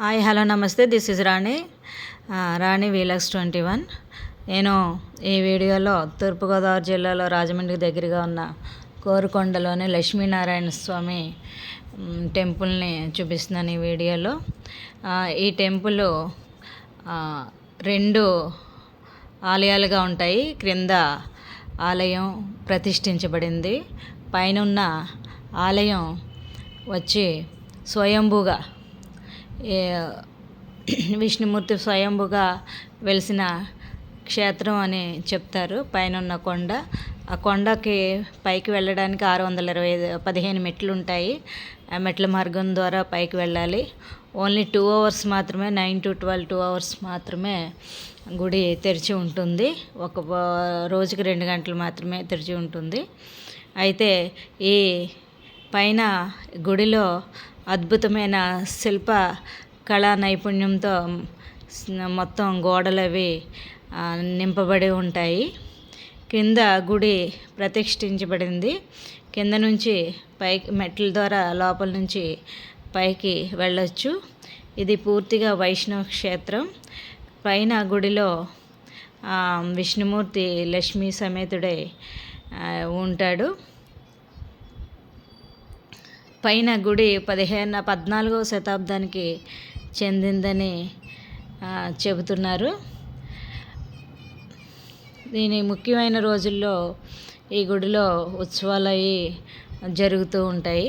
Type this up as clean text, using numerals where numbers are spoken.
Hi hello నమస్తే this is రాణి రాణి వీలక్స్ 21. నేను ఈ వీడియోలో తూర్పుగోదావరి జిల్లాలో రాజమండ్రి దగ్గరగా ఉన్న కోరుకొండలోని లక్ష్మీనారాయణ స్వామి టెంపుల్ని చూపిస్తున్నాను ఈ వీడియోలో. ఈ టెంపుల్ రెండు ఆలయాలుగా ఉంటాయి. క్రింద ఆలయం ప్రతిష్ఠించబడింది. పైనున్న ఆలయం వచ్చి స్వయంభూగా విష్ణుమూర్తి స్వయంభుగా వెలిసిన క్షేత్రం అని చెప్తారు. పైన ఉన్న కొండ, ఆ కొండకి పైకి వెళ్ళడానికి 615 మెట్లు ఉంటాయి. ఆ మెట్ల మార్గం ద్వారా పైకి వెళ్ళాలి. ఓన్లీ 2 hours మాత్రమే, 9 to 12 2 hours మాత్రమే గుడి తెరిచి ఉంటుంది. ఒక రోజుకి 2 గంటలు మాత్రమే తెరిచి ఉంటుంది. అయితే ఈ పైన గుడిలో అద్భుతమైన శిల్ప కళా నైపుణ్యంతో మొత్తం గోడలవి నింపబడి ఉంటాయి. కింద గుడి ప్రతిష్ఠించబడింది. కింద నుంచి పైకి మెట్ల ద్వారా లోపల నుంచి పైకి వెళ్ళొచ్చు. ఇది పూర్తిగా వైష్ణవ క్షేత్రం. పైన గుడిలో విష్ణుమూర్తి లక్ష్మీ సమేతుడై ఉంటాడు. పైన గుడి 14వ శతాబ్దానికి చెందిందని చెబుతున్నారు. దీని ముఖ్యమైన రోజుల్లో ఈ గుడిలో ఉత్సవాలు అవి జరుగుతూ ఉంటాయి.